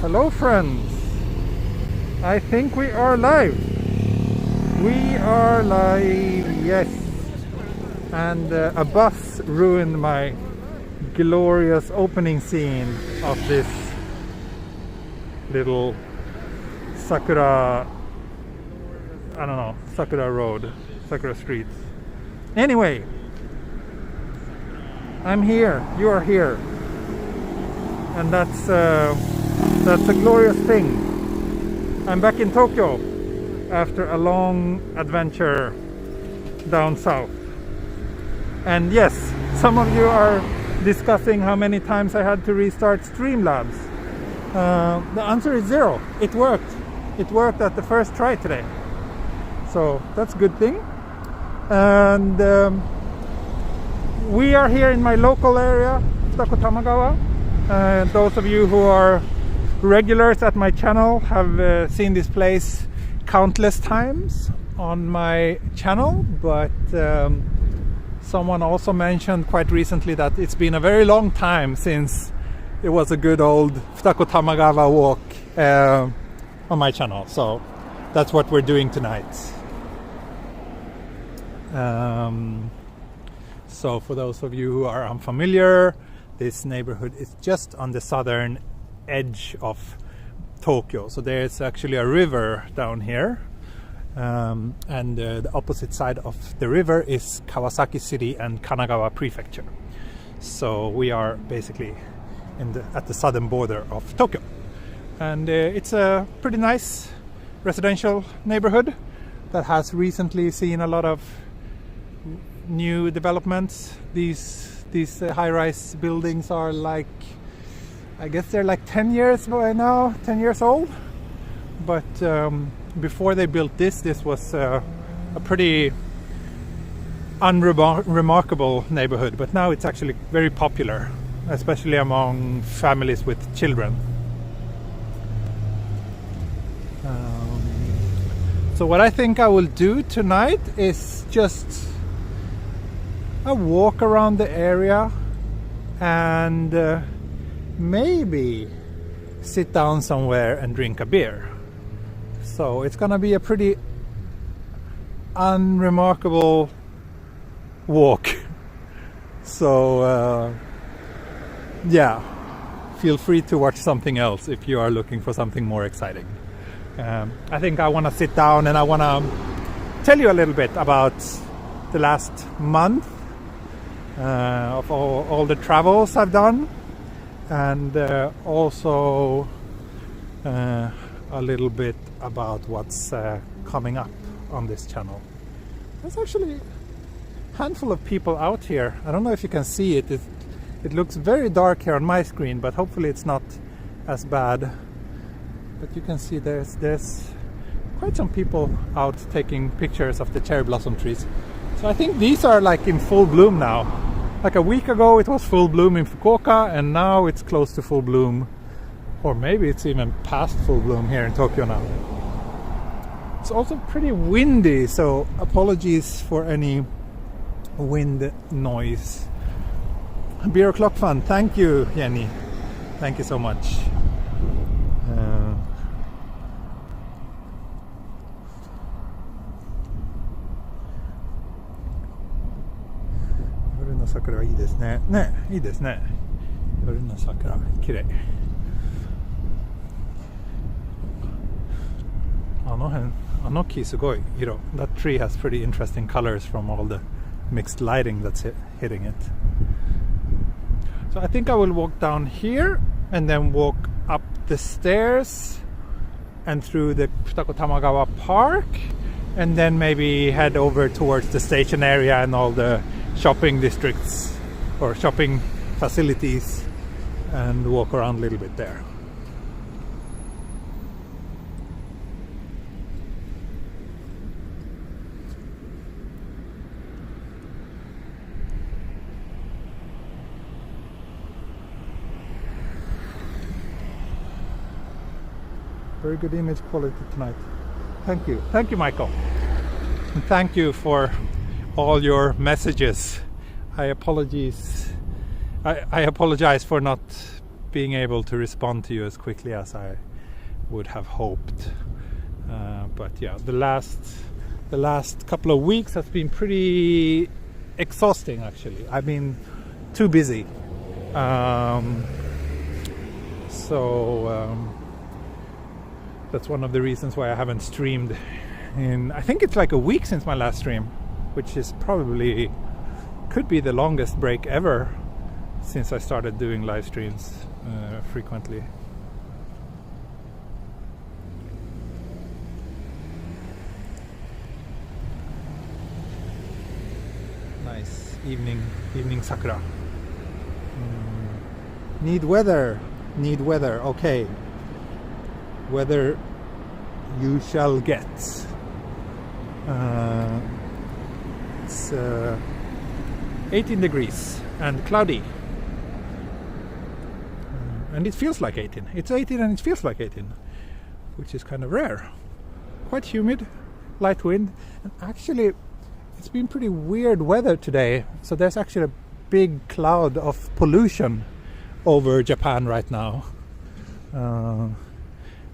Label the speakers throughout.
Speaker 1: Hello friends, I think we are live. We are live, yes. And a bus ruined my glorious opening scene of this little Sakura, I don't know, Sakura Road, Sakura Street. Anyway, I'm here, you are here. And that's a glorious thing. I'm back in Tokyo after a long adventure down south. And yes, some of you are discussing how many times I had to restart Streamlabs. The answer is 0. It worked. It worked at the first try today. So that's a good thing. And we are here in my local area, Futakotamagawa. Those of you who are regulars at my channel have seen this place countless times on my channel, but someone also mentioned quite recently that it's been a very long time since it was a good old Futakotamagawa walk on my channel, so that's what we're doing tonight. So for those of you who are unfamiliar, this neighborhood is just on the southern edge of Tokyo. So there's actually a river down here, and the opposite side of the river is Kawasaki City and Kanagawa Prefecture. So we are basically at the southern border of Tokyo, and it's a pretty nice residential neighborhood that has recently seen a lot of new developments. These high-rise buildings are like, I guess they're like 10 years by now, 10 years old. But before they built this was a pretty unremarkable neighborhood. But now it's actually very popular, especially among families with children. So what I think I will do tonight is just a walk around the area and maybe sit down somewhere and drink a beer. So it's gonna be a pretty unremarkable walk. So yeah, feel free to watch something else if you are looking for something more exciting. I think I want to sit down and I want to tell you a little bit about the last month of all the travels I've done, and also a little bit about what's coming up on this channel. There's actually a handful of people out here. I don't know if you can see it. It looks very dark here on my screen, but hopefully it's not as bad. But you can see there's quite some people out taking pictures of the cherry blossom trees. So I think these are like in full bloom now. Like a week ago it was full bloom in Fukuoka, and now it's close to full bloom, or maybe it's even past full bloom here in Tokyo now. It's also pretty windy, so apologies for any wind noise. Beer O'Clock Fun, thank you Jenny, thank you so much. Sakura いいですね。ね、いいですね。夜の桜、綺麗。あの辺、あの木すごい色。That tree has pretty interesting colors from all the mixed lighting that's hitting it. So I think I will walk down here and then walk up the stairs and through the Futakotamagawa Park, and then maybe head over towards the station area and all the shopping districts or shopping facilities and walk around a little bit there. Very good image quality tonight. Thank you. Thank you, Michael. And thank you for all your messages. I apologize for not being able to respond to you as quickly as I would have hoped. But yeah, the last couple of weeks has been pretty exhausting actually. I've been too busy. So that's one of the reasons why I haven't streamed in, I think it's like a week since my last stream, which is probably could be the longest break ever since I started doing live streams frequently. Nice evening sakura. Need weather, okay. Weather you shall get. It's 18 degrees and cloudy. And it feels like 18. It's 18 and it feels like 18, which is kind of rare. Quite humid, light wind, and actually it's been pretty weird weather today. So there's actually a big cloud of pollution over Japan right now.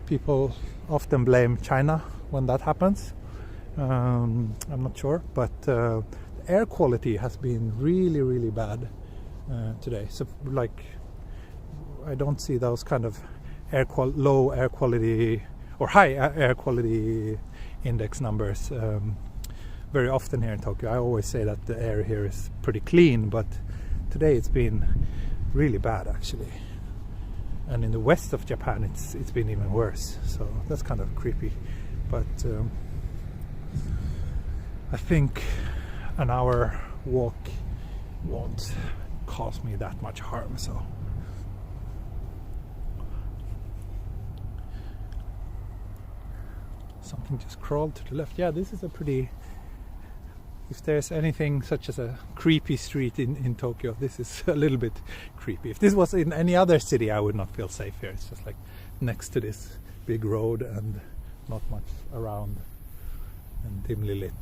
Speaker 1: People often blame China when that happens. I'm not sure, but the air quality has been really bad today. So like, I don't see those kind of low air quality or high air quality index numbers very often here in Tokyo. I always say that the air here is pretty clean, but today it's been really bad actually. And in the west of Japan it's been even worse, so that's kind of creepy. But I think an hour walk won't cause me that much harm, so something just crawled to the left. Yeah, this is a pretty, if there's anything such as a creepy street in Tokyo, this is a little bit creepy. If this was in any other city, I would not feel safe here. It's just like next to this big road and not much around and dimly lit.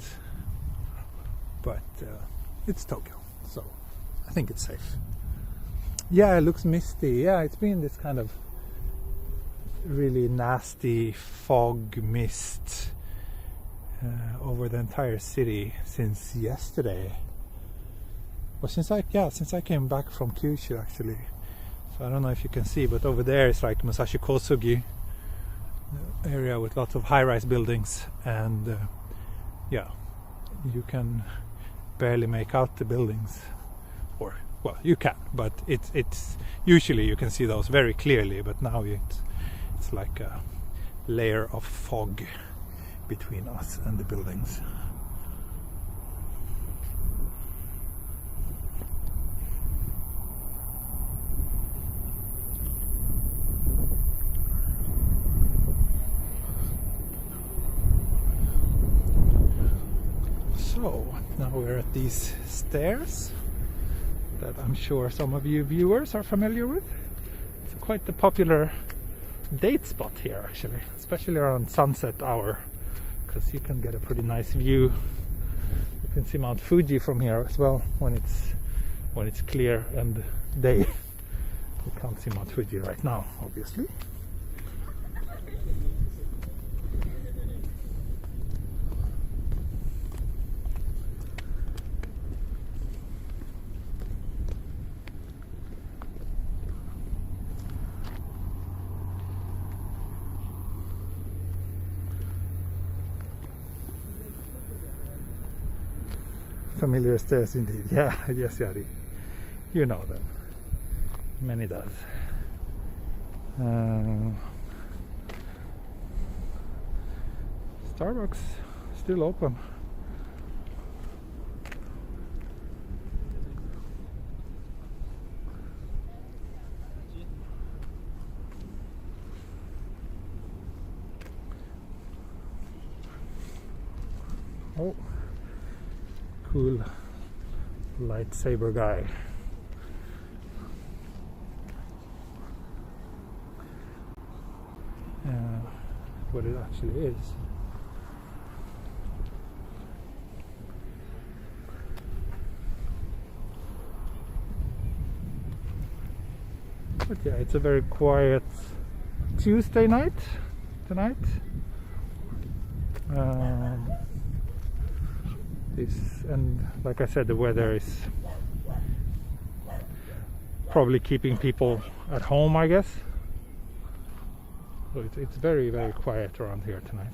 Speaker 1: But it's Tokyo, so I think it's safe. Yeah, it looks misty. Yeah, it's been this kind of really nasty fog mist over the entire city since yesterday. Well, since I came back from Kyushu actually. So I don't know if you can see, but over there it's like Musashi Kosugi area with lots of high-rise buildings, and yeah, you can barely make out the buildings, or well, you can, but it's usually you can see those very clearly, but now it's like a layer of fog between us and the buildings. So now we're at these stairs that I'm sure some of you viewers are familiar with. It's quite the popular date spot here actually, especially around sunset hour, because you can get a pretty nice view. You can see Mount Fuji from here as well when it's clear and day. You can't see Mount Fuji right now, obviously. Familiar stairs indeed. Yeah, yes, Yari. You know them. Many does. Starbucks still open. Oh, cool lightsaber guy. What it actually is. But yeah, it's a very quiet Tuesday night tonight. And like I said, the weather is probably keeping people at home, I guess. So it's very, very quiet around here tonight.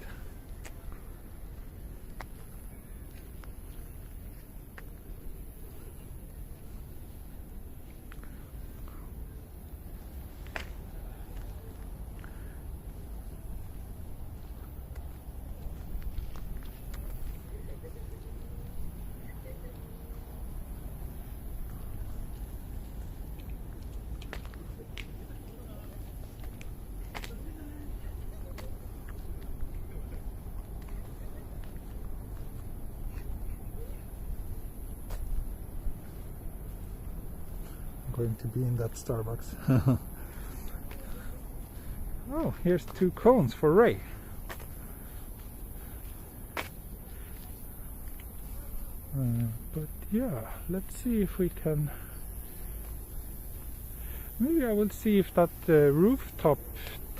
Speaker 1: Going to be in that Starbucks. Oh, here's 2 cones for Ray. But yeah, let's see if we can. Maybe I will see if that rooftop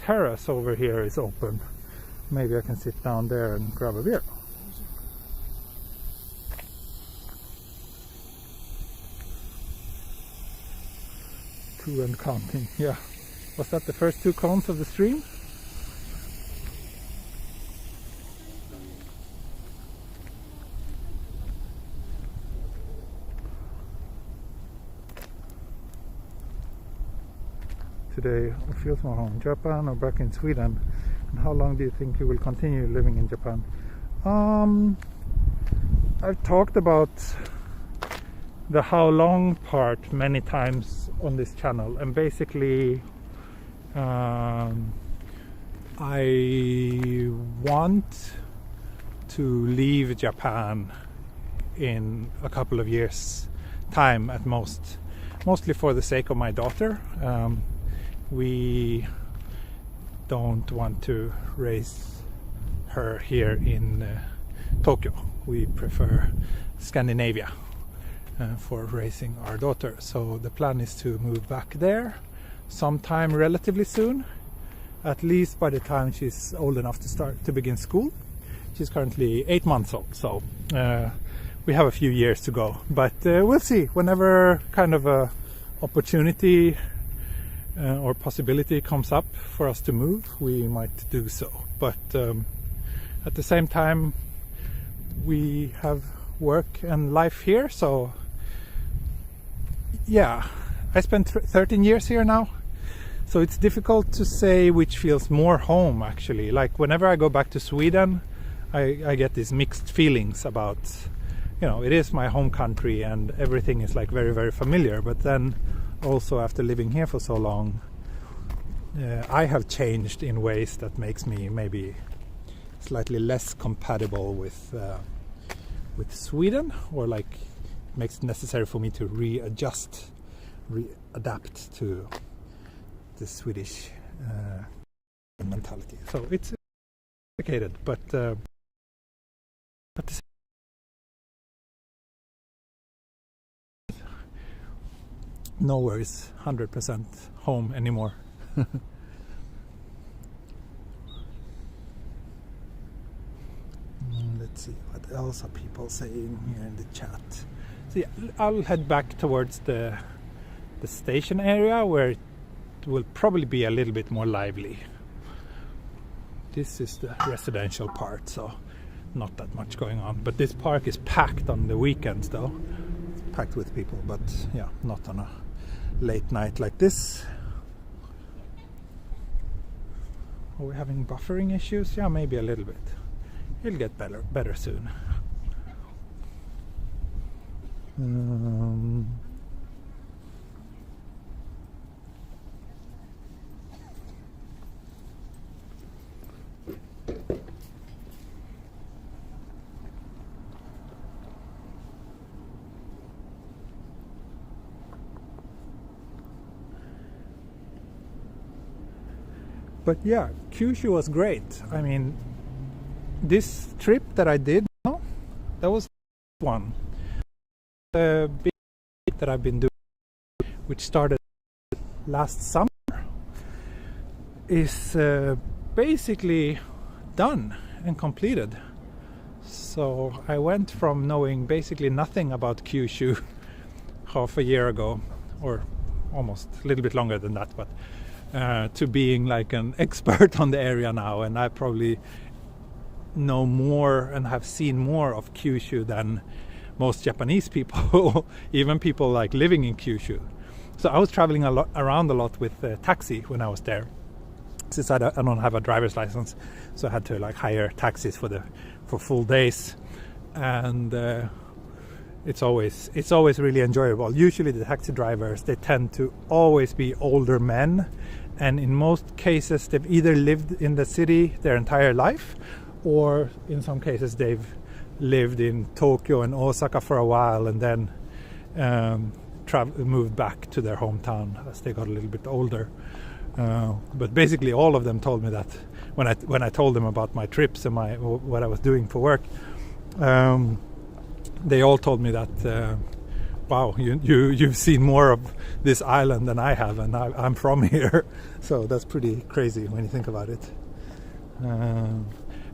Speaker 1: terrace over here is open. Maybe I can sit down there and grab a beer. 2 and counting, yeah. Was that the first 2 cones of the stream? Today, what feels more home, Japan or back in Sweden? And how long do you think you will continue living in Japan? I've talked about the how long part many times on this channel, and basically I want to leave Japan in a couple of years time at most, mostly for the sake of my daughter. We don't want to raise her here in Tokyo. We prefer Scandinavia for raising our daughter. So the plan is to move back there sometime relatively soon, at least by the time she's old enough to begin school. She's currently 8 months old, so we have a few years to go, but we'll see. Whenever kind of a opportunity or possibility comes up for us to move, we might do so. But at the same time, we have work and life here, so yeah, I spent 13 years here now, so it's difficult to say which feels more home actually. Like whenever I go back to Sweden, I get these mixed feelings about, you know, it is my home country and everything is like very, very familiar, but then also after living here for so long, I have changed in ways that makes me maybe slightly less compatible with Sweden, or like makes it necessary for me to readapt to the Swedish mentality. So it's complicated, but nowhere is 100% home anymore. Let's see, what else are people saying here in the chat? So yeah, I'll head back towards the station area, where it will probably be a little bit more lively. This is the residential part, so not that much going on. But this park is packed on the weekends though. It's packed with people, but yeah, not on a late night like this. Are we having buffering issues? Yeah, maybe a little bit. It'll get better soon. But yeah, Kyushu was great. I mean, this trip that I did, that was one. The big that I've been doing, which started last summer is basically done and completed. So I went from knowing basically nothing about Kyushu half a year ago, or almost a little bit longer than that, but to being like an expert on the area now, and I probably know more and have seen more of Kyushu than most Japanese people, even people like living in Kyushu. So I was traveling around a lot with taxi when I was there, since I don't have a driver's license, so I had to like hire taxis for full days, and it's always really enjoyable. Usually the taxi drivers, they tend to always be older men, and in most cases they've either lived in the city their entire life, or in some cases they've lived in Tokyo and Osaka for a while and then moved back to their hometown as they got a little bit older. But basically all of them told me that when I told them about my trips and what I was doing for work, they all told me that wow, you've seen more of this island than I have, and I'm from here. So that's pretty crazy when you think about it.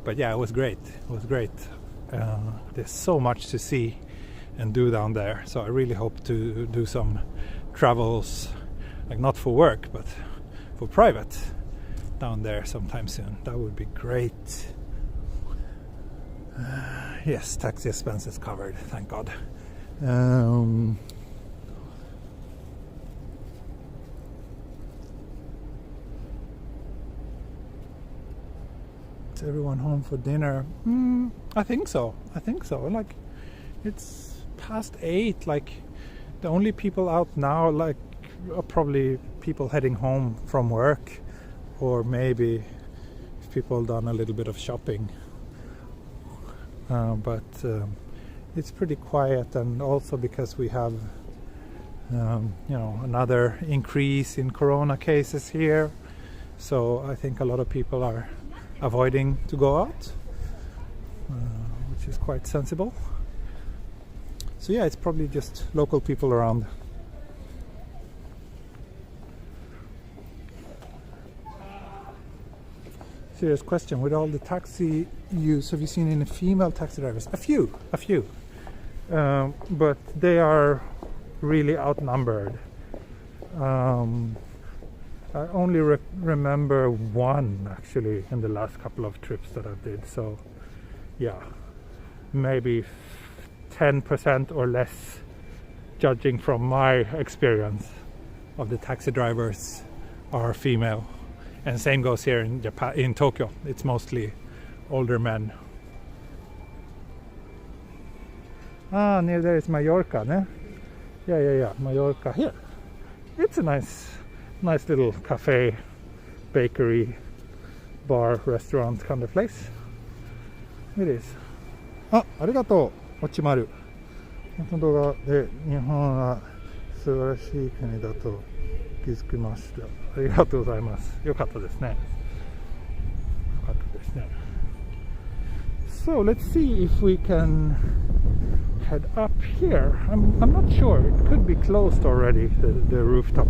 Speaker 1: But yeah, it was great. There's so much to see and do down there. So I really hope to do some travels, like not for work, but for private, down there sometime soon. That would be great. Yes, taxi expenses covered, thank God. Is everyone home for dinner? I think so. Like, it's past 8. Like, the only people out now, like, are probably people heading home from work, or maybe if people done a little bit of shopping. But it's pretty quiet, and also because we have another increase in corona cases here, so I think a lot of people are avoiding to go out, which is quite sensible. So yeah, it's probably just local people around. Serious question, with all the taxi use, have you seen any female taxi drivers? A few, but they are really outnumbered. I only remember one actually in the last couple of trips that I did, so yeah, maybe 10% or less, judging from my experience, of the taxi drivers are female. And same goes here in Japan, in Tokyo. It's mostly older men. Near there is Mallorca, ne? Yeah, Mallorca. Here, it's a nice little cafe, bakery, bar, restaurant kind of place. It is. ありがとう、おちまる。この動画で日本は素晴らしい国だと気づきました。ありがとうございます。よかったですね。So let's see if we can head up here. I'm not sure. It could be closed already, the rooftop.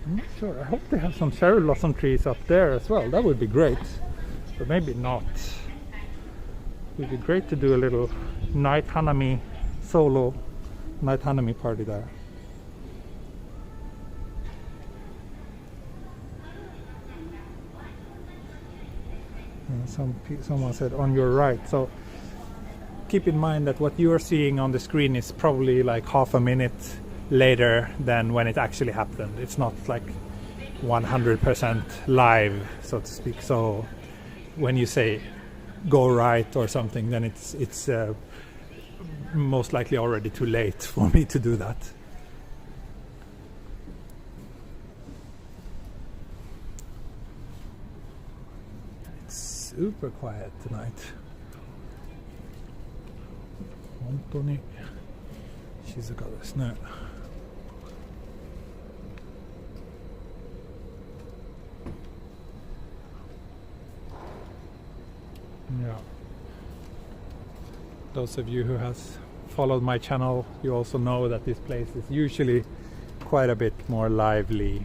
Speaker 1: I'm not sure. I hope they have some cherry blossom trees up there as well. That would be great. But maybe not. It would be great to do a little night hanami, solo night hanami party there. And someone said on your right. So keep in mind that what you are seeing on the screen is probably like half a minute later than when it actually happened. It's not like 100% live, so to speak. So when you say go right or something, then it's most likely already too late for me to do that. It's super quiet tonight. 本当に静かですね。Those of you who has followed my channel, you also know that this place is usually quite a bit more lively.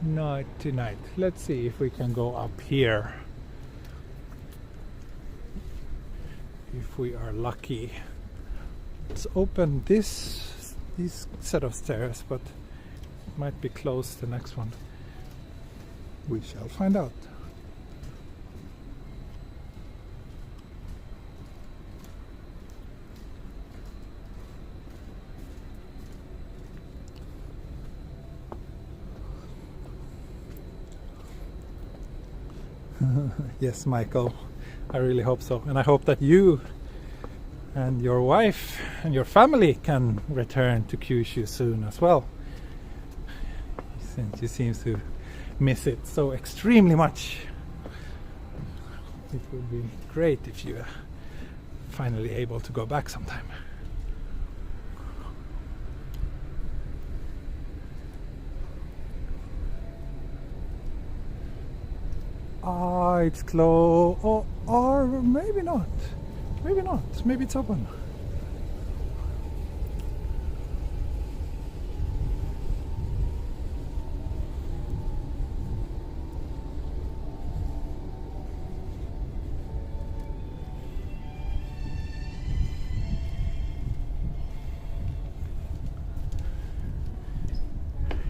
Speaker 1: Night tonight. Let's see if we can go up here. If we are lucky. Let's open this set of stairs, but it might be closed the next one. We shall find out. Yes, Michael, I really hope so. And I hope that you and your wife and your family can return to Kyushu soon as well, since you seem to miss it so extremely much. It would be great if you are finally able to go back sometime. It's closed, or maybe not. Maybe not. Maybe it's open.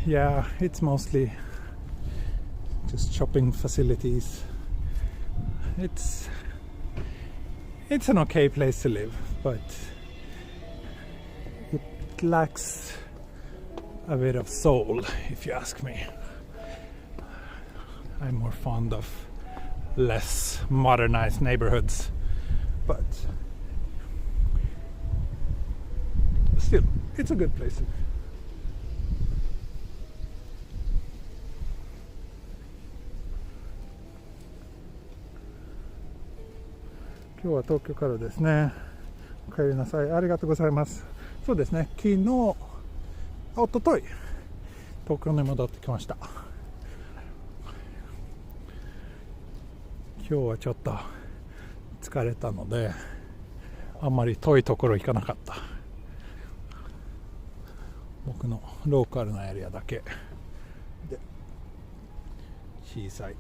Speaker 1: Yeah, it's mostly just shopping facilities. It's an okay place to live, but it lacks a bit of soul, if you ask me. I'm more fond of less modernized neighborhoods, but still, it's a good place to live.今日は東京からですね。お帰りなさい。ありがとうございます。そうですね。昨日、一昨日東京に戻ってきました。今日はちょっと疲れたので、あんまり遠いところ行かなかった。僕のローカルなエリアだけで小さい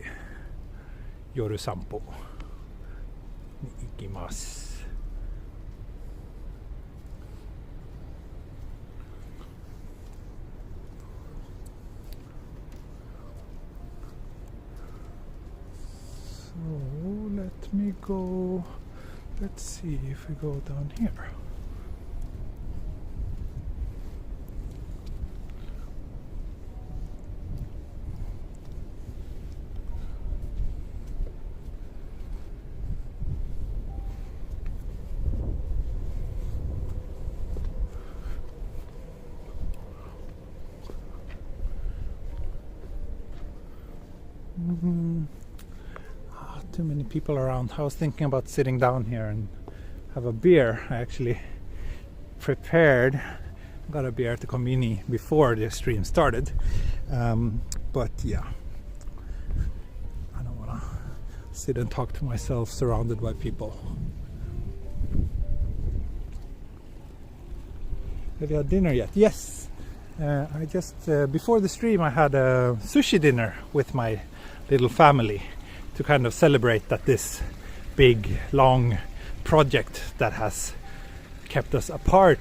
Speaker 1: 夜散歩に行きます。So let me go. Let's see if we go down here. Too many people around. I was thinking about sitting down here and have a beer. I actually got a beer at the conveni before the stream started, but yeah, I don't want to sit and talk to myself surrounded by people. Have you had dinner yet? Yes. I just before the stream I had a sushi dinner with my little family to kind of celebrate that this big long project that has kept us apart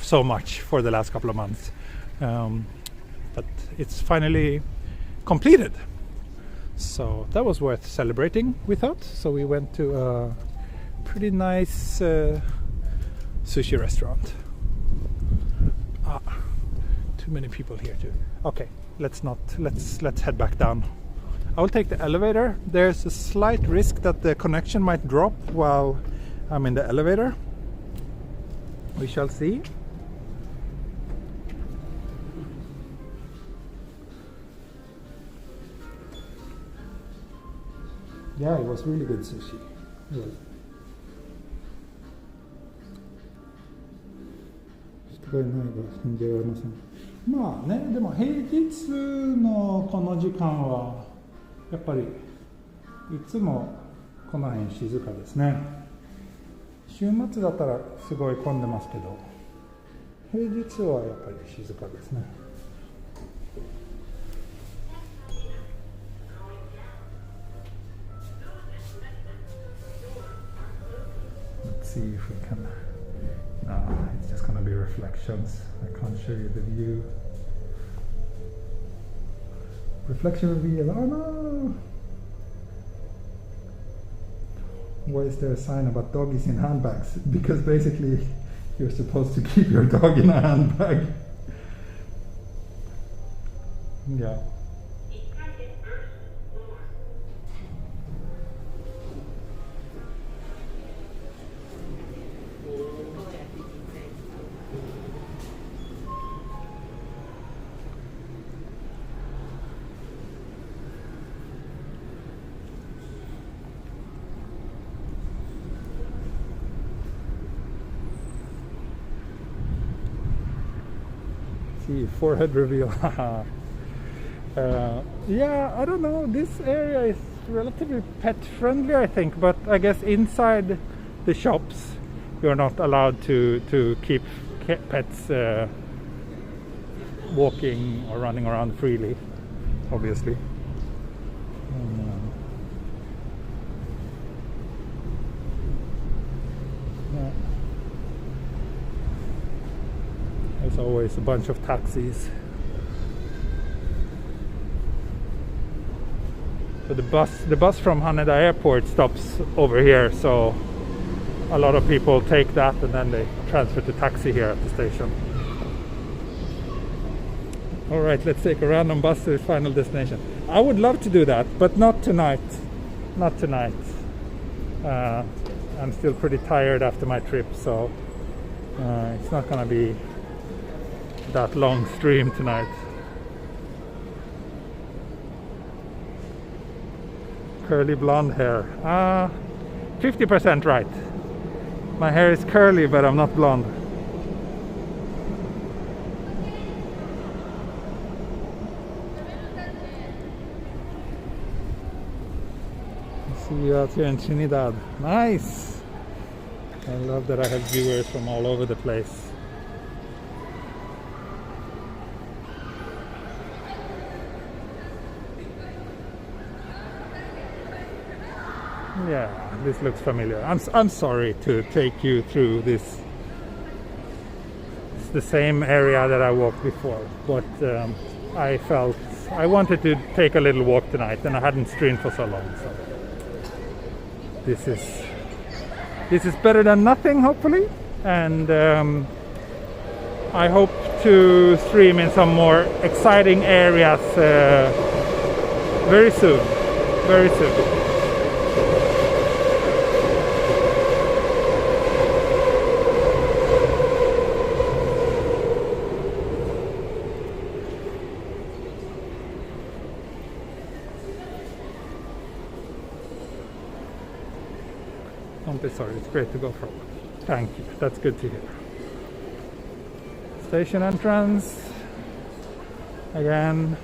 Speaker 1: so much for the last couple of months, but it's finally completed, so that was worth celebrating, we thought. So we went to a pretty nice sushi restaurant. Too many people here too. Okay, let's head back down. I will take the elevator. There's a slight risk that the connection might drop while I'm in the elevator. We shall see. Yeah, it was really good sushi. Yeah. 人がいないが信じられません。まあね、でも平日のこの時間はやっぱりいつもこの辺静かですね。週末だったらすごい混んでますけど、平日はやっぱり静かですね。Let's see if we can. No, it's just gonna be reflections. I can't show you the view. Reflection reveal. Oh no! Why is there a sign about doggies in handbags? Because basically you're supposed to keep your dog in a handbag. Yeah. See, forehead reveal. Yeah, I don't know. This area is relatively pet friendly, I think, but I guess inside the shops you're not allowed to keep pets walking or running around freely, obviously. Yeah. There's always a bunch of taxis. So the bus from Haneda Airport stops over here, so a lot of people take that and then they transfer to taxi here at the station. Alright, let's take a random bus to its final destination. I would love to do that, but not tonight. Not tonight. I'm still pretty tired after my trip, so it's not gonna be that long stream tonight. Curly blonde hair. 50% right. My hair is curly, but I'm not blonde. See you out here in Trinidad. Nice! I love that I have viewers from all over the place. Yeah, this looks familiar. I'm sorry to take you through this. It's the same area that I walked before, but I felt I wanted to take a little walk tonight, and I hadn't streamed for so long. So this is better than nothing, hopefully, and I hope to stream in some more exciting areas very soon. Very soon. Don't be sorry, it's great to go for a walk. Thank you, that's good to hear. Station entrance. Again,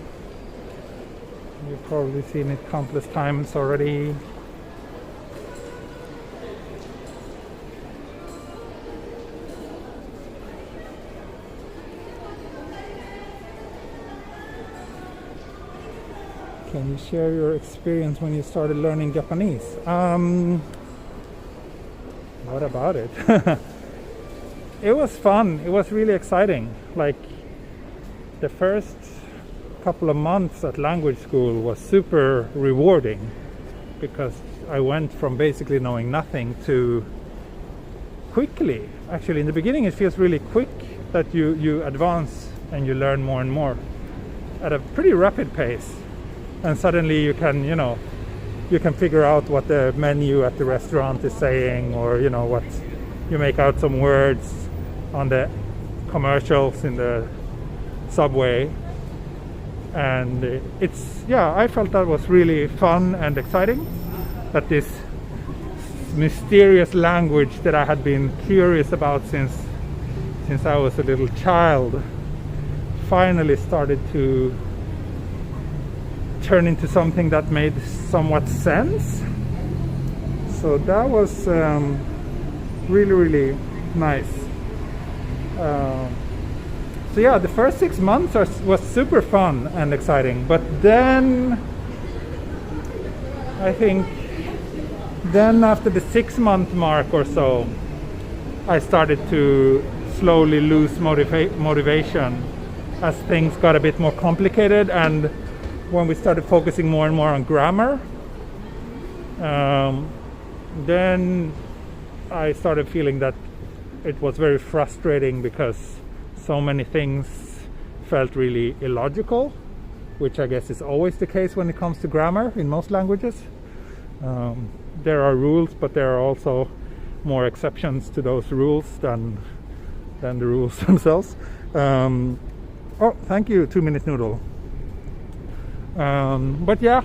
Speaker 1: you've probably seen it countless times already. Can you share your experience when you started learning Japanese? What about it? It was fun. It was really exciting. Like the first couple of months at language school was super rewarding because I went from basically knowing nothing to quickly. Actually, in the beginning it feels really quick that you advance and you learn more and more at a pretty rapid pace. And suddenly you can, you can figure out what the menu at the restaurant is saying, or what you make out some words on the commercials in the subway. And I felt that was really fun and exciting, that this mysterious language that I had been curious about since I was a little child finally started to turn into something that made somewhat sense. So that was really, really nice. So yeah, the first 6 months was super fun and exciting, but then I think after the 6-month mark or so, I started to slowly lose motivation as things got a bit more complicated, and when we started focusing more and more on grammar, then I started feeling that it was very frustrating because so many things felt really illogical, which I guess is always the case when it comes to grammar in most languages. There are rules, but there are also more exceptions to those rules than the rules themselves. Oh, thank you, 2-minute noodle. But yeah,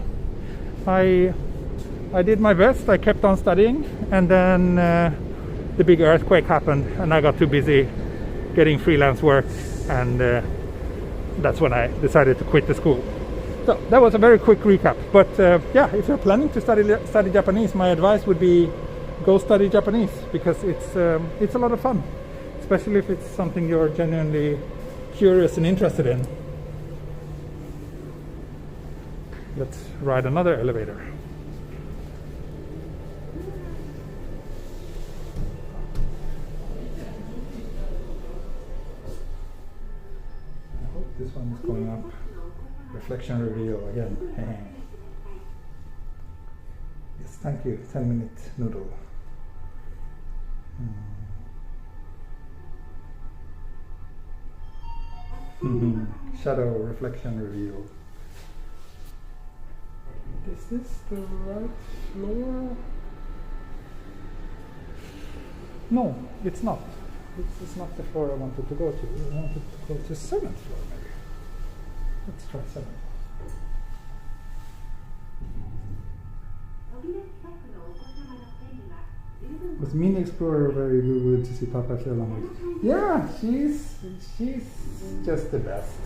Speaker 1: I did my best. I kept on studying, and then the big earthquake happened, and I got too busy getting freelance work, and that's when I decided to quit the school. So that was a very quick recap. But yeah, if you're planning to study Japanese, my advice would be go study Japanese, because it's a lot of fun, especially if it's something you're genuinely curious and interested in. Let's ride another elevator. I hope this one is going up. Reflection reveal again. Yes, thank you. 10-minute noodle. Shadow reflection reveal. Is this the right floor? No, it's not. This is not the floor I wanted to go to. I wanted to go to 7th floor maybe. Let's try 7th. Was Mini Explorer very good to see Papa after a long week? Yeah, she's just the best.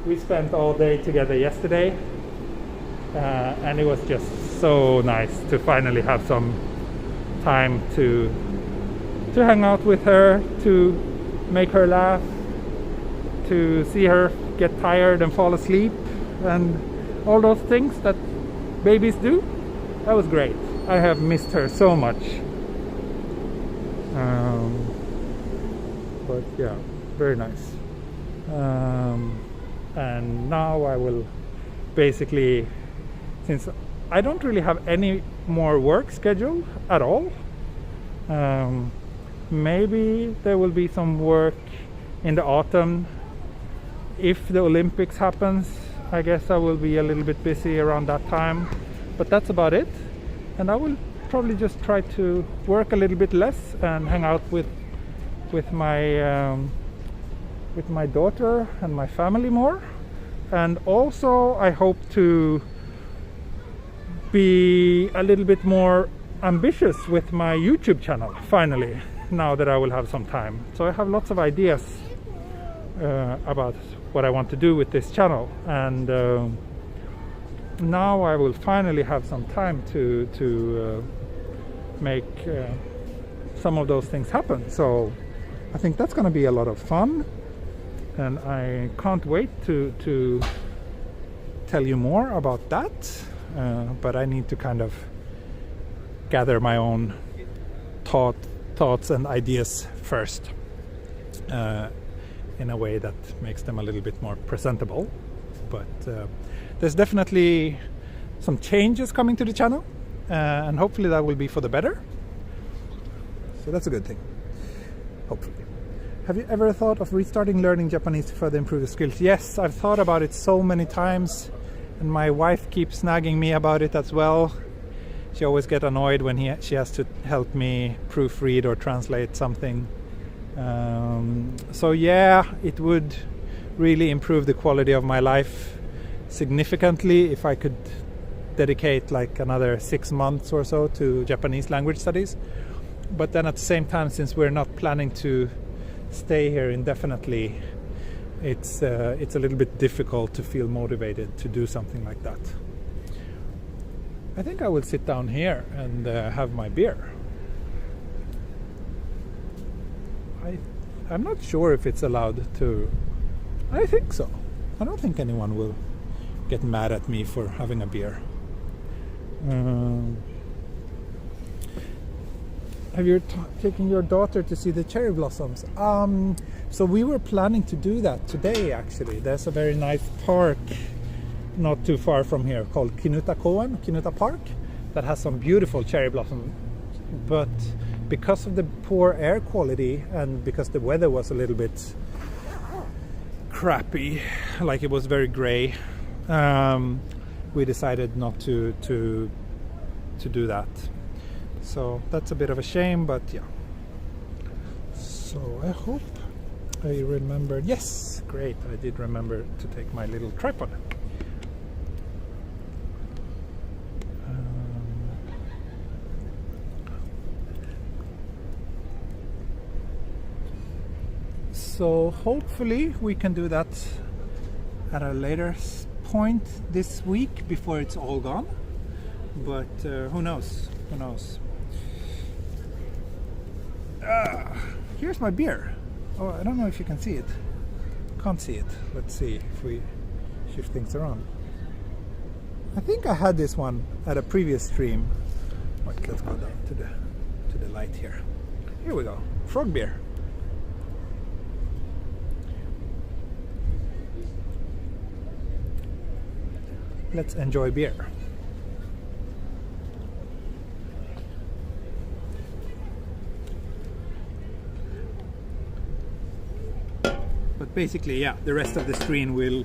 Speaker 1: We spent all day together yesterday, and it was just so nice to finally have some time to hang out with her, to make her laugh, to see her get tired and fall asleep, and all those things that babies do. That was great. I have missed her so much. But yeah, very nice. And now I will basically, since I don't really have any more work scheduled at all, maybe there will be some work in the autumn. If the Olympics happens, I guess I will be a little bit busy around that time, but that's about it. And I will probably just try to work a little bit less and hang out with my daughter and my family more. And also I hope to be a little bit more ambitious with my YouTube channel finally, now that I will have some time. So I have lots of ideas about what I want to do with this channel, and now I will finally have some time to make some of those things happen. So I think that's going to be a lot of fun, and I can't wait to tell you more about that. But I need to kind of gather my own thoughts and ideas first, in a way that makes them a little bit more presentable. But there's definitely some changes coming to the channel, and hopefully that will be for the better. So that's a good thing, hopefully. Have you ever thought of restarting learning Japanese to further improve your skills? Yes, I've thought about it so many times, and my wife keeps nagging me about it as well. She always gets annoyed when she has to help me proofread or translate something. So yeah, it would really improve the quality of my life significantly if I could dedicate like another 6 months or so to Japanese language studies. But then at the same time, since we're not planning to stay here indefinitely, it's a little bit difficult to feel motivated to do something like that. I think I will sit down here and have my beer. I'm not sure if it's allowed to. I think so. I don't think anyone will get mad at me for having a beer. Have you taken your daughter to see the cherry blossoms? So we were planning to do that today, actually. There's a very nice park not too far from here called Kinuta Park that has some beautiful cherry blossoms. But because of the poor air quality and because the weather was a little bit crappy, like it was very gray, we decided not to do that. So that's a bit of a shame, but yeah. So I hope I remembered. Yes, great, I did remember to take my little tripod. So hopefully we can do that at a later point this week before it's all gone. But who knows? Who knows? Here's my beer. Oh, I don't know if you can see it. Can't see it. Let's see if we shift things around. I think I had this one at a previous stream. Wait, let's go down to the light here. Here we go. Frog beer. Let's enjoy beer. But basically, yeah, the rest of the screen will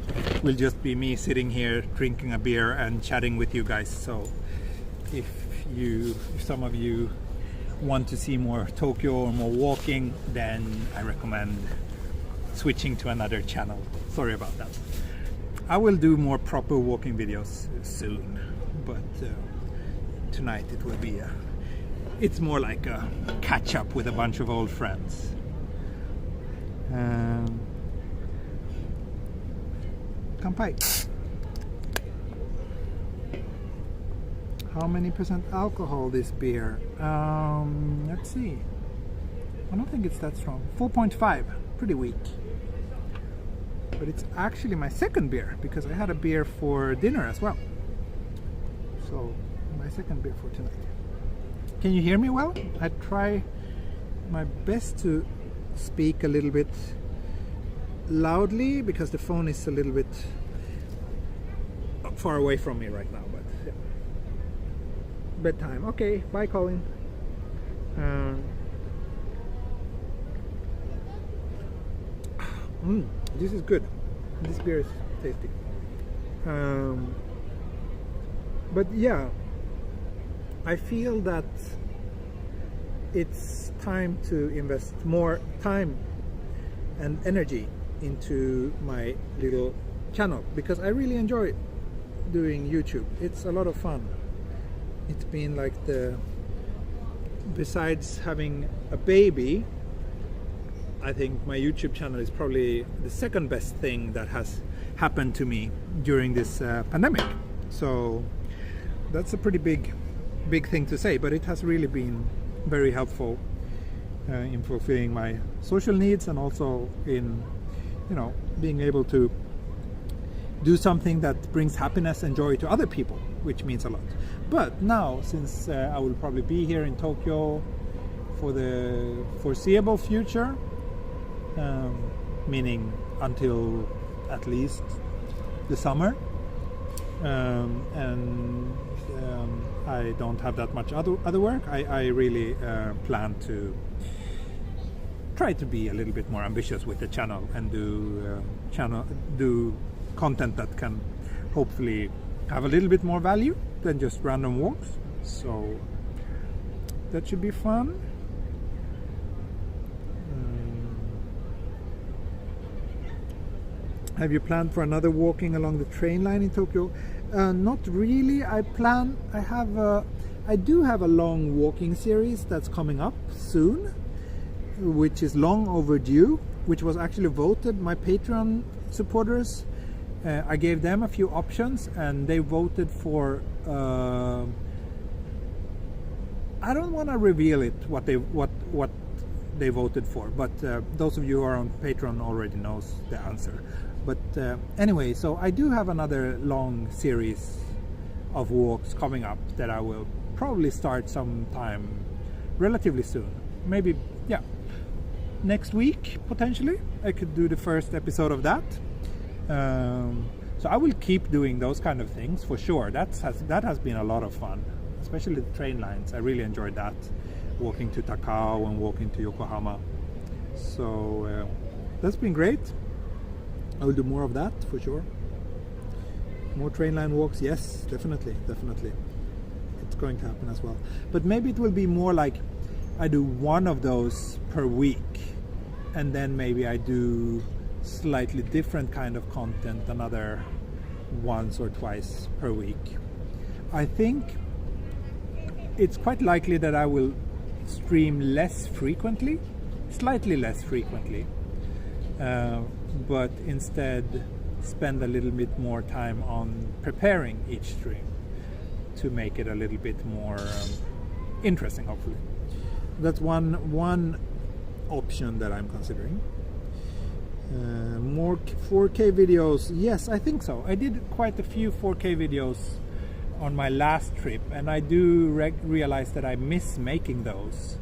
Speaker 1: just be me sitting here drinking a beer and chatting with you guys. So if some of you want to see more Tokyo or more walking, then I recommend switching to another channel. Sorry about that. I will do more proper walking videos soon, but tonight it will be it's more like a catch up with a bunch of old friends. Kanpai. How many percent alcohol this beer? Let's see. I don't think it's that strong. 4.5, pretty weak. But it's actually my second beer because I had a beer for dinner as well. So my second beer for tonight. Can you hear me well? I try my best to speak a little bit loudly because the phone is a little bit far away from me right now. But yeah. Bedtime. Okay, bye Colin. This is good. This beer is tasty. But yeah, I feel that it's time to invest more time and energy into my little channel because I really enjoy doing YouTube. It's a lot of fun. It's been like besides having a baby, I think my YouTube channel is probably the second best thing that has happened to me during this pandemic. So that's a pretty big thing to say, but it has really been very helpful in fulfilling my social needs and also in, being able to do something that brings happiness and joy to other people, which means a lot. But now, since I will probably be here in Tokyo for the foreseeable future, meaning until at least the summer, and I don't have that much other work, I really plan to try to be a little bit more ambitious with the channel and do content that can hopefully have a little bit more value than just random walks. So that should be fun. Have you planned for another walking along the train line in Tokyo? Not really. I do have a long walking series that's coming up soon. which is long overdue, which was actually voted. My Patreon supporters, I gave them a few options, and they voted for. I don't want to reveal it what they voted for, but those of you who are on Patreon already knows the answer. But anyway, so I do have another long series of walks coming up that I will probably start sometime relatively soon. Maybe, yeah, next week potentially I could do the first episode of that. So I will keep doing those kind of things for sure. That has been a lot of fun, especially the train lines. I really enjoyed that, walking to Takao and walking to Yokohama. So that's been great. I will do more of that for sure. More train line walks, yes, definitely. It's going to happen as well. But maybe it will be more like I do one of those per week, and then maybe I do slightly different kind of content another once or twice per week. I think it's quite likely that I will stream less frequently, slightly less frequently, but instead spend a little bit more time on preparing each stream to make it a little bit more interesting, hopefully. That's one option that I'm considering. More 4K videos, yes, I think so. I did quite a few 4K videos on my last trip, and I do realize that I miss making those.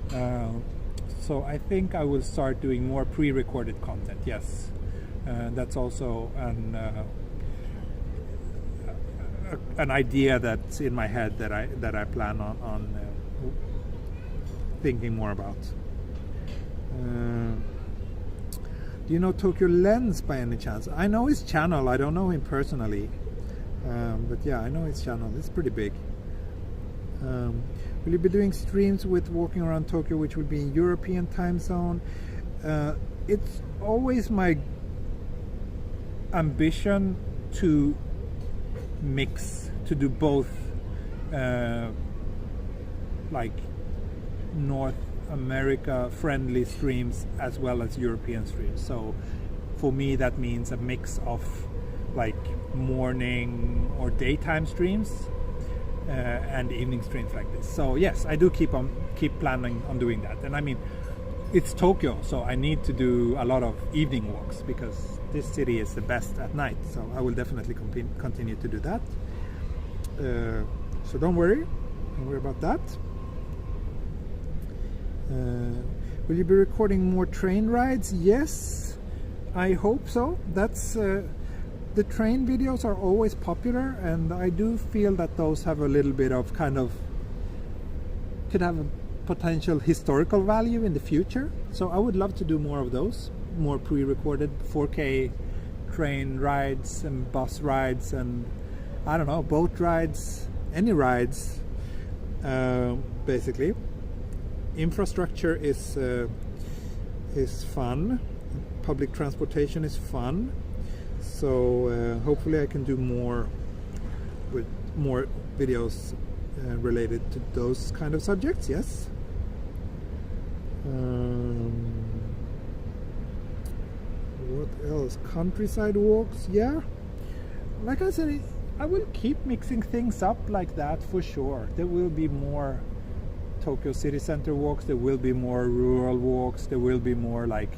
Speaker 1: So I think I will start doing more pre-recorded content, yes. That's also an idea that's in my head that I plan on thinking more about. Do you know Tokyo Lens by any chance? I know his channel. I don't know him personally, but yeah, I know his channel. It's pretty big. Will you be doing streams with walking around Tokyo, which will be in European time zone? It's always my ambition to mix, to do both, like North America friendly streams as well as European streams. So for me that means a mix of like morning or daytime streams and evening streams like this. So yes, I do keep planning on doing that. And I mean, it's Tokyo, so I need to do a lot of evening walks because this city is the best at night. So I will definitely continue to do that. So don't worry about that. Will you be recording more train rides? Yes, I hope so. That's the train videos are always popular, and I do feel that those have a little bit of could have a potential historical value in the future. So I would love to do more of those, more pre-recorded 4K train rides and bus rides and I don't know, boat rides, any rides, basically. Infrastructure is fun. Public transportation is fun. So hopefully I can do more with more videos related to those kind of subjects. Yes. What else? Countryside walks. Yeah. Like I said, I will keep mixing things up like that for sure. There will be more Tokyo city center walks, there will be more rural walks, there will be more like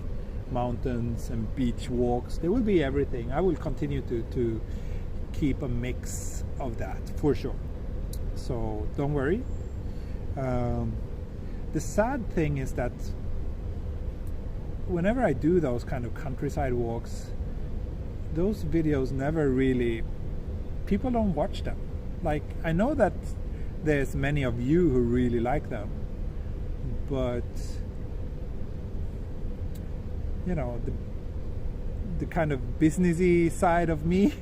Speaker 1: mountains and beach walks, there will be everything. I will continue to keep a mix of that for sure. So don't worry. The sad thing is that whenever I do those kind of countryside walks, those videos never really, people don't watch them. Like, I know that there's many of you who really like them, but you know, the kind of businessy side of me,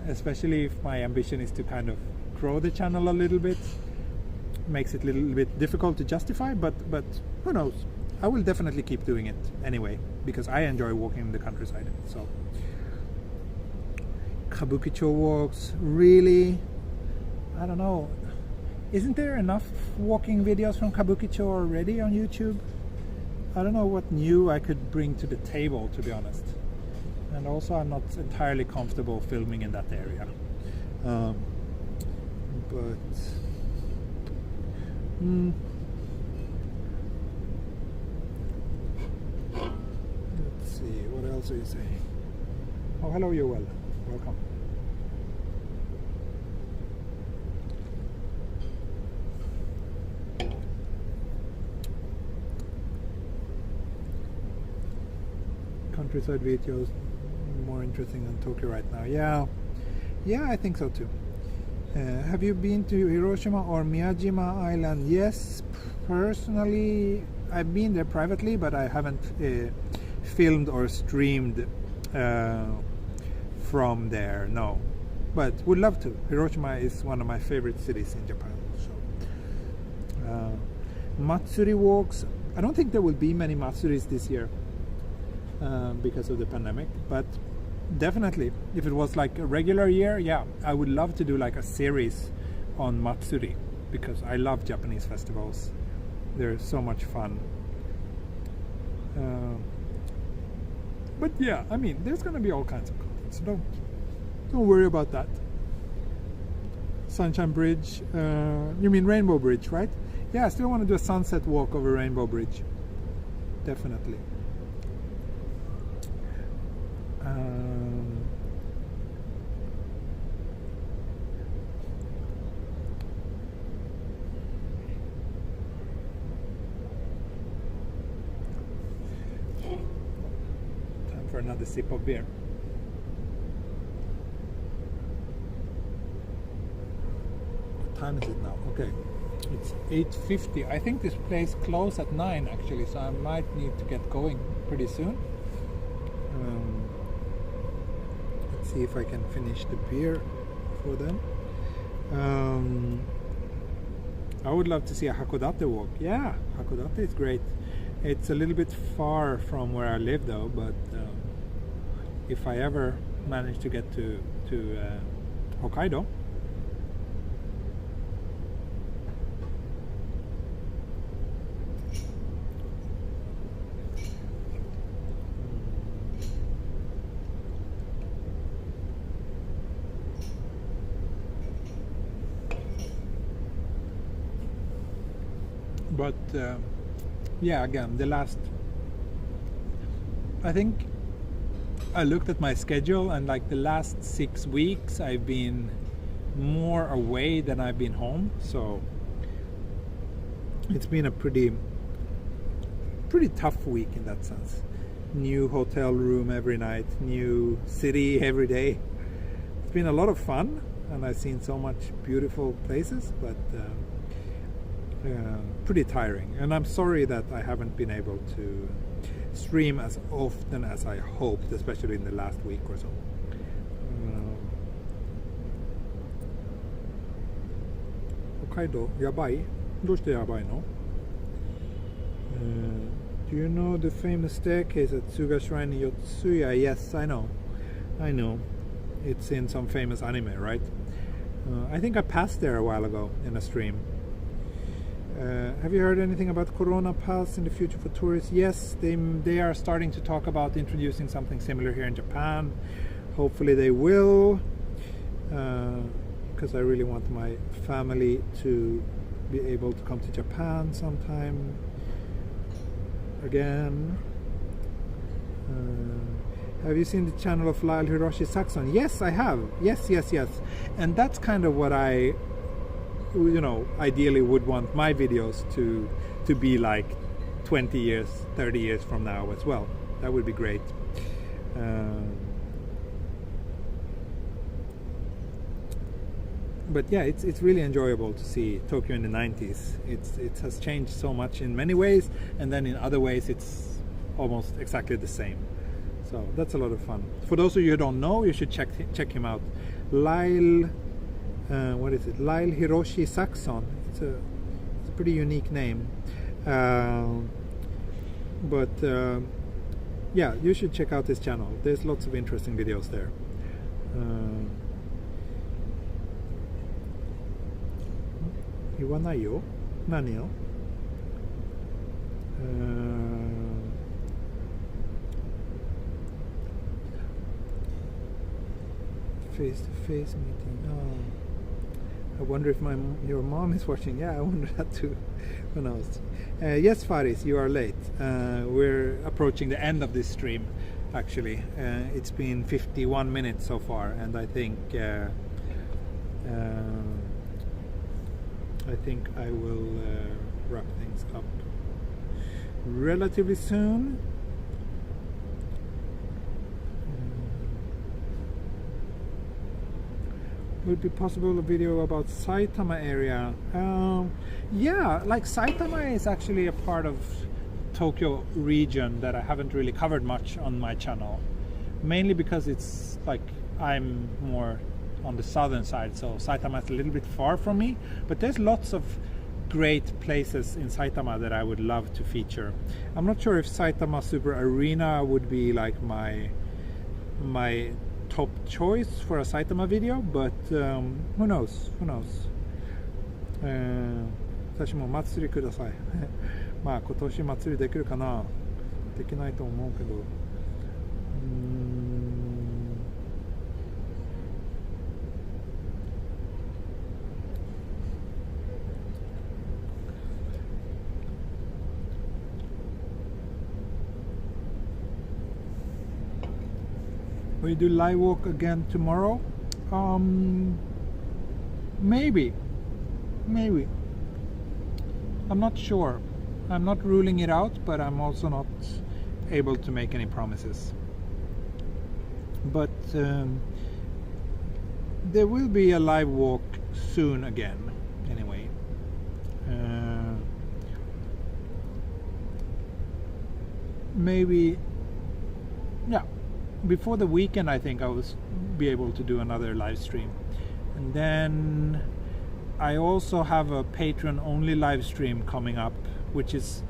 Speaker 1: especially if my ambition is to kind of grow the channel a little bit, makes it a little bit difficult to justify, but who knows, I will definitely keep doing it anyway because I enjoy walking in the countryside. So Kabukicho walks, really, I don't know, isn't there enough walking videos from Kabukicho already on YouTube? I don't know what new I could bring to the table, to be honest. And also I'm not entirely comfortable filming in that area. Let's see, what else are you saying? Oh, hello, Joel. Welcome. Countryside videos more interesting than Tokyo right now. Yeah, I think so too. Have you been to Hiroshima or Miyajima Island? Yes, personally I've been there privately, but I haven't filmed or streamed from there, no. But would love to. Hiroshima is one of my favorite cities in Japan. So Matsuri walks, I don't think there will be many Matsuris this year because of the pandemic, but definitely if it was like a regular year, yeah, I would love to do like a series on Matsuri, because I love Japanese festivals. They're so much fun. But yeah, I mean, there's gonna be all kinds of content, so don't worry about that. Sunshine Bridge, you mean Rainbow Bridge, right? Yeah, I still want to do a sunset walk over Rainbow Bridge, definitely. Time for another sip of beer. What time is it now? Okay, it's 8:50. I think this place closes at 9 actually, so I might need to get going pretty soon. Let's see if I can finish the beer for them. I would love to see a Hakodate walk. Yeah, Hakodate is great. It's a little bit far from where I live though, but if I ever manage to get to Hokkaido, but yeah, again, I think I looked at my schedule, and like the last 6 weeks I've been more away than I've been home, so it's been a pretty tough week in that sense. New hotel room every night, new city every day. It's been a lot of fun, and I've seen so much beautiful places, but pretty tiring, and I'm sorry that I haven't been able to stream as often as I hoped, especially in the last week or so. Hokkaido, yabai? どうしてヤバいの? Do you know the famous staircase at Tsuga Shrine in Yotsuya? Yes, I know. It's in some famous anime, right? I think I passed there a while ago in a stream. Have you heard anything about Corona Pass in the future for tourists? Yes, they are starting to talk about introducing something similar here in Japan. Hopefully they will, because I really want my family to be able to come to Japan sometime again. Have you seen the channel of Lyle Hiroshi Saxon? Yes, I have. Yes. And that's kind of what I, ideally would want my videos to be like 20 years, 30 years from now as well. That would be great. But yeah, it's really enjoyable to see Tokyo in the 90s. It has changed so much in many ways, and then in other ways it's almost exactly the same. So that's a lot of fun. For those of you who don't know, you should check him out. Lyle, what is it? Lyle Hiroshi Saxon. It's a pretty unique name. But yeah, you should check out his channel. There's lots of interesting videos there. Iwanayo? Nani yo? face-to-face meeting. I wonder if your mom is watching. Yeah, I wonder that too. Who knows? Yes, Faris, you are late. We're approaching the end of this stream. Actually, it's been 51 minutes so far, and I think I will wrap things up relatively soon. Will it be possible a video about Saitama area? Yeah, like Saitama is actually a part of Tokyo region that I haven't really covered much on my channel, mainly because it's like I'm more on the southern side, so Saitama is a little bit far from me, but there's lots of great places in Saitama that I would love to feature. I'm not sure if Saitama Super Arena would be like my top choice for a Saitama video, but who knows. 私も祭りくださいまあ今年祭りできるかな、できないと思うけど、Will you do live walk again tomorrow? Maybe. I'm not sure. I'm not ruling it out, but I'm also not able to make any promises. But there will be a live walk soon again, anyway. Maybe, yeah, before the weekend I think I will be able to do another live stream. And then I also have a Patreon only live stream coming up, which is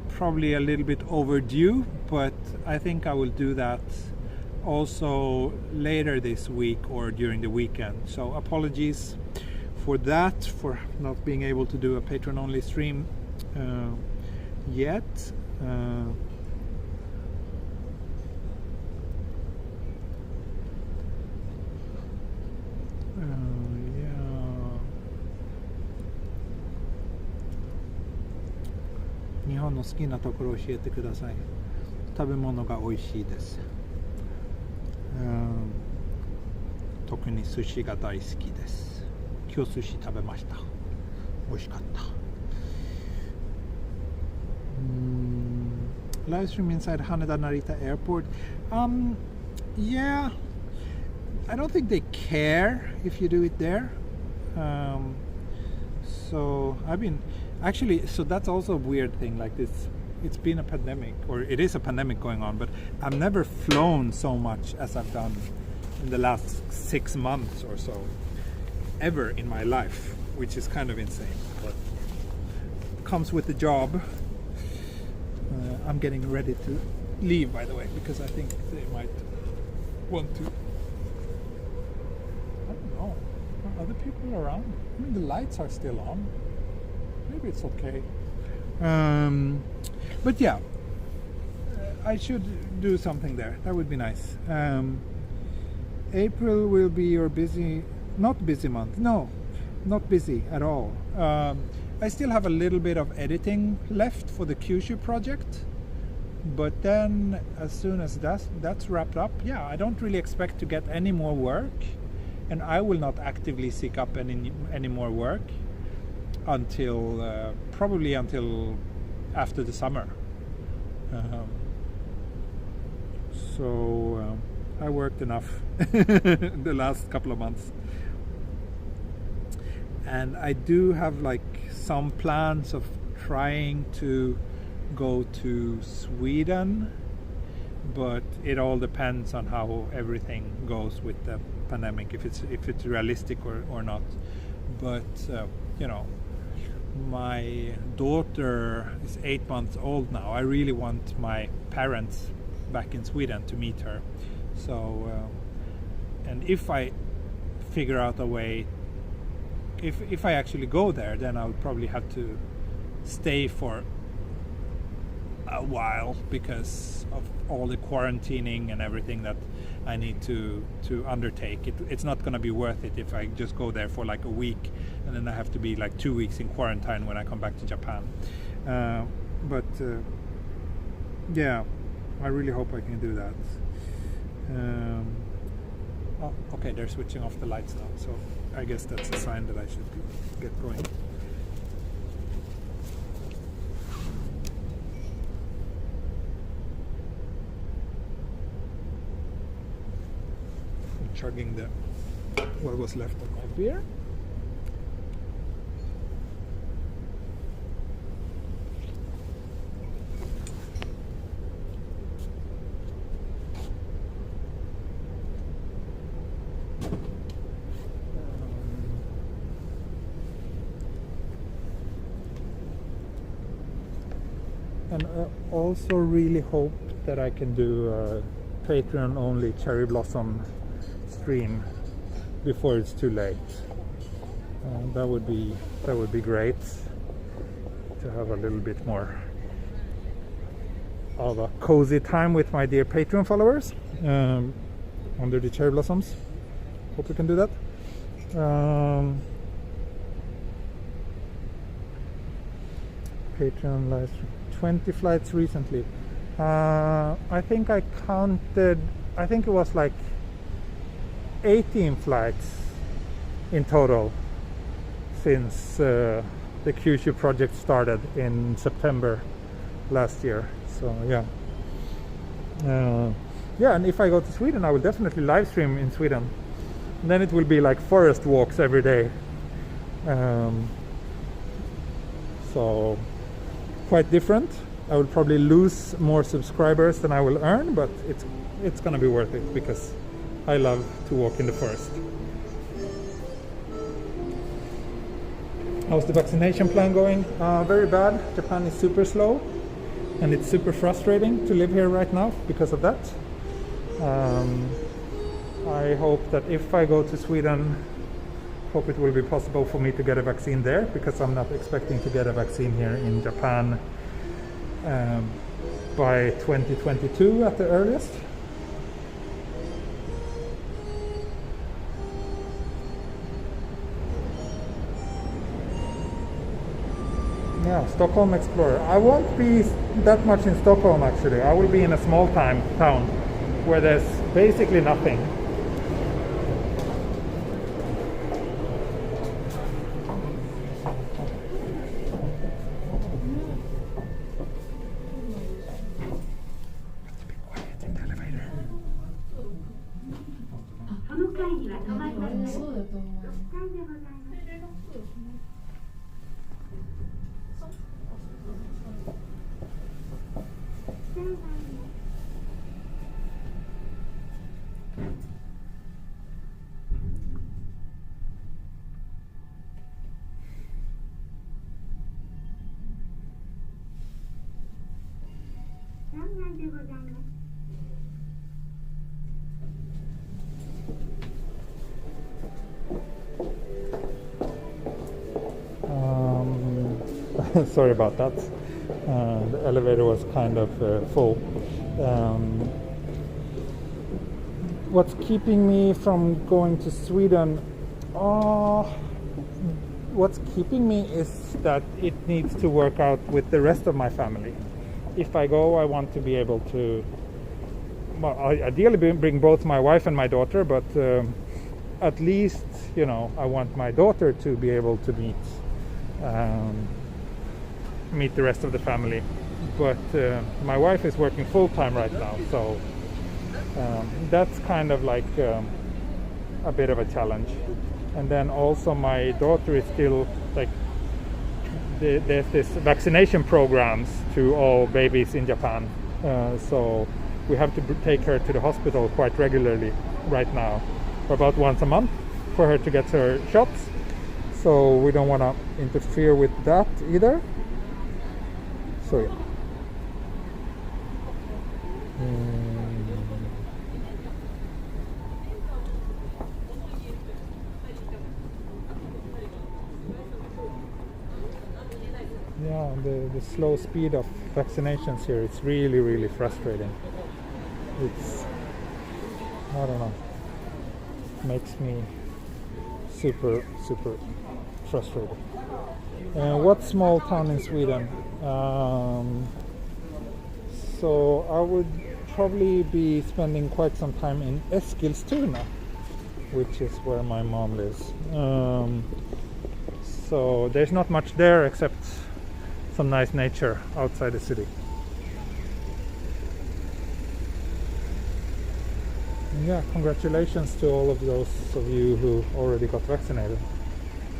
Speaker 1: probably a little bit overdue, but I think I will do that also later this week or during the weekend. So apologies for that, for not being able to do a Patreon only stream yet. Yeah. 日本の好きなところを教えてください。食べ物が美味しいです。特に寿司が大好きです。今日寿司食べました。美味しかった。Live stream inside Haneda Narita Airport. Yeah, I don't think they care if you do it there. So I've been actually, so that's also a weird thing like this. It's been a pandemic, or it is a pandemic going on, but I've never flown so much as I've done in the last 6 months or so, ever in my life, which is kind of insane, but comes with the job. I'm getting ready to leave, by the way, because I think they might want to. I don't know. Are other people around? I mean, the lights are still on. Maybe it's okay. But yeah, I should do something there. That would be nice. April will be your not busy month. No, not busy at all. I still have a little bit of editing left for the Kyushu project, but then as soon as that's wrapped up, yeah, I don't really expect to get any more work, and I will not actively seek up any more work until probably until after the summer. So I worked enough the last couple of months, and I do have like some plans of trying to go to Sweden, but it all depends on how everything goes with the pandemic, if it's realistic or not. But you know, my daughter is 8 months old now. I really want my parents back in Sweden to meet her. So and if I figure out a way, if I actually go there, then I would probably have to stay for a while because of all the quarantining and everything that I need to undertake. It's not going to be worth it if I just go there for like a week and then I have to be like 2 weeks in quarantine when I come back to Japan. Yeah, I really hope I can do that. Oh, okay, they're switching off the lights now, so I guess that's a sign that I should get going. I'm chugging what was left of my beer. And I also really hope that I can do a Patreon only cherry blossom stream before it's too late. That would be great to have a little bit more of a cozy time with my dear Patreon followers under the cherry blossoms. Hope we can do that. Patreon live stream. 20 flights recently. I think I counted, I think it was like 18 flights in total since the Kyushu project started in September last year. So yeah. Yeah, and if I go to Sweden, I will definitely live stream in Sweden. And then it will be like forest walks every day. So quite different. I will probably lose more subscribers than I will earn, but it's gonna be worth it because I love to walk in the forest. How's the vaccination plan going? Very bad. Japan is super slow and it's super frustrating to live here right now because of that. I hope that if I go to Sweden, hope it will be possible for me to get a vaccine there, because I'm not expecting to get a vaccine here in Japan by 2022 at the earliest. Yeah, Stockholm Explorer. I won't be that much in Stockholm actually. I will be in a small town where there's basically nothing. Sorry about that. The elevator was kind of full. What's keeping me from going to Sweden? What's keeping me is that it needs to work out with the rest of my family. If I go, I want to be able to, well, ideally bring both my wife and my daughter, but at least, you know, I want my daughter to be able to meet the rest of the family. But my wife is working full-time right now, so that's kind of like a bit of a challenge. And then also my daughter is still like, there's this vaccination programs to all babies in Japan, so we have to take her to the hospital quite regularly right now, about once a month, for her to get her shots. So we don't want to interfere with that either. So yeah. Yeah, the slow speed of vaccinations here, it's really frustrating. It's, I don't know, makes me super frustrated. What small town in Sweden? So I would probably be spending quite some time in Eskilstuna, which is where my mom lives. So there's not much there except some nice nature outside the city. Yeah, congratulations to all of those of you who already got vaccinated.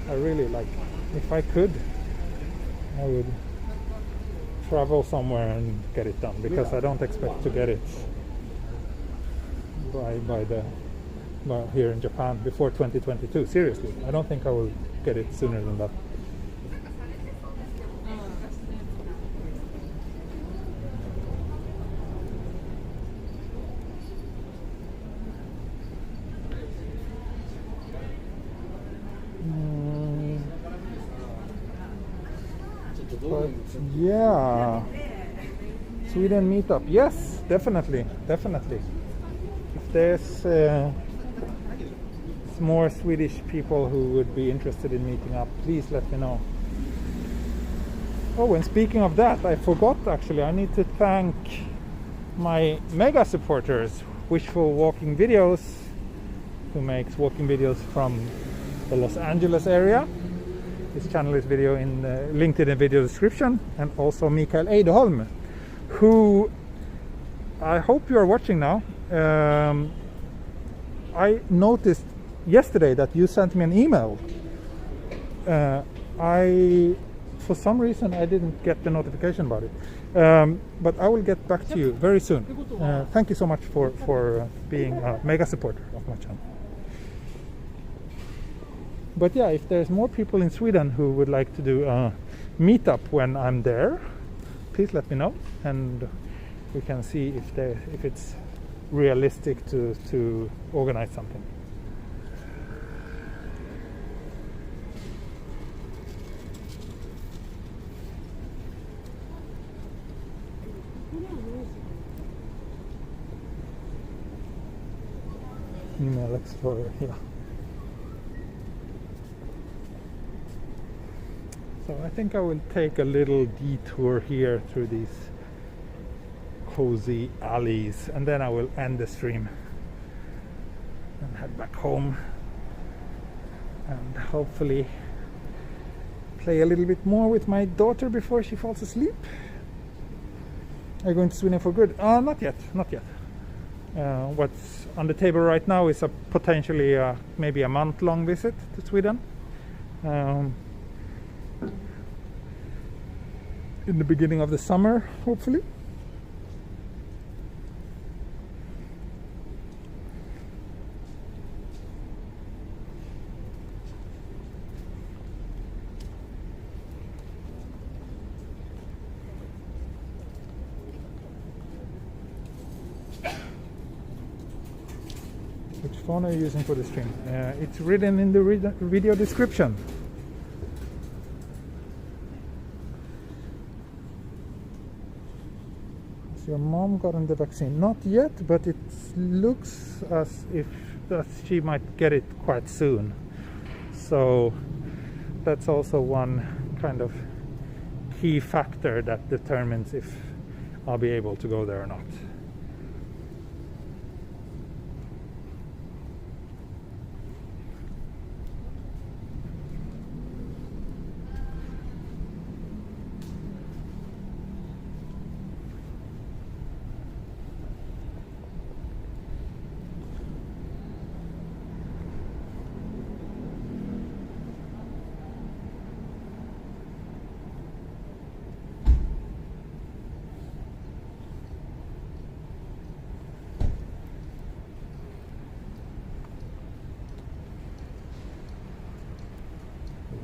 Speaker 1: I really like, if I could, I would travel somewhere and get it done, because I don't expect to get it by here in Japan before 2022. Seriously, I don't think I will get it sooner than that. But yeah, Sweden meetup. Yes, definitely. If there's more Swedish people who would be interested in meeting up, please let me know. Oh, and speaking of that, I forgot actually, I need to thank my mega supporters, Wishful Walking Videos, who makes walking videos from the Los Angeles area. His channel is linked in the video description, and also Mikael Ejdeholm, who I hope you are watching now. I noticed yesterday that you sent me an email. For some reason I didn't get the notification about it, but I will get back to you very soon. Thank you so much for being a mega supporter of my channel. But yeah, if there's more people in Sweden who would like to do a meetup when I'm there, please let me know, and we can see if it's realistic to organize something. Email Explorer, yeah. So I think I will take a little detour here through these cozy alleys, and then I will end the stream and head back home and hopefully play a little bit more with my daughter before she falls asleep. Are you going to Sweden for good? Not yet. What's on the table right now is a potentially maybe a month-long visit to Sweden. In the beginning of the summer, hopefully. Which phone are you using for the stream? It's written in the video description. Your mom gotten the vaccine? Not yet, but it looks as if she might get it quite soon. So that's also one kind of key factor that determines if I'll be able to go there or not.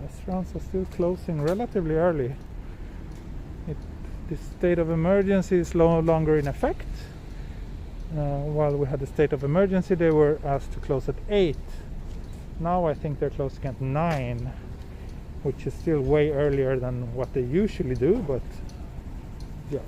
Speaker 1: Restaurants are still closing relatively early. The state of emergency is no longer in effect. While we had the state of emergency, they were asked to close at 8. Now I think they're closing at 9. which is still way earlier than what they usually do, but yeah.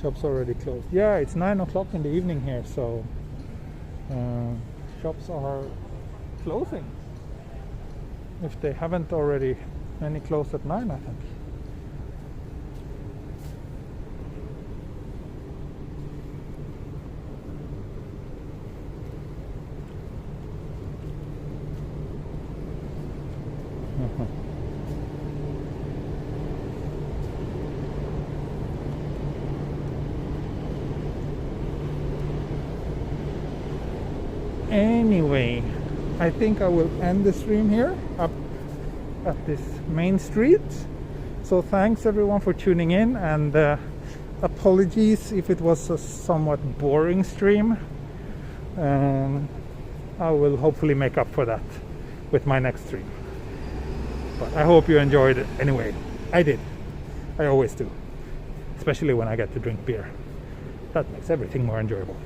Speaker 1: Shops already closed. Yeah, it's 9 o'clock in the evening here, so shops are closing. If they haven't already, many closed at 9, I think. Anyway, I think I will end the stream here up at this main street. So thanks everyone for tuning in, and apologies if it was a somewhat boring stream. I will hopefully make up for that with my next stream. But I hope you enjoyed it anyway. I did. I always do. Especially when I get to drink beer. That makes everything more enjoyable.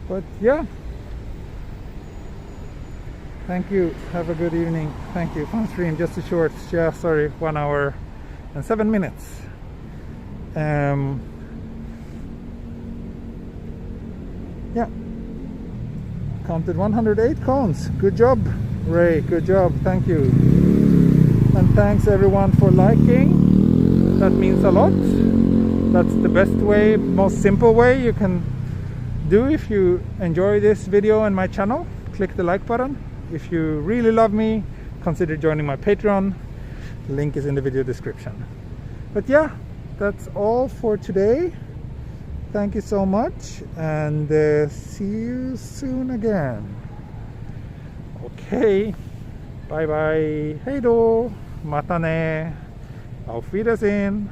Speaker 1: But yeah, thank you, have a good evening. Thank you. Fun stream, just a short, yeah, sorry, 1 hour and 7 minutes. Yeah, counted 108 cones. Good job, Ray, good job, thank you. And thanks everyone for liking, that means a lot. That's the best way, most simple way you can do if you enjoy this video and my channel. Click the like button. If you really love me, consider joining my Patreon. Link is in the video description. But yeah, that's all for today. Thank you so much, and see you soon again. Okay, bye bye. Hej då, mata ne, auf Wiedersehen.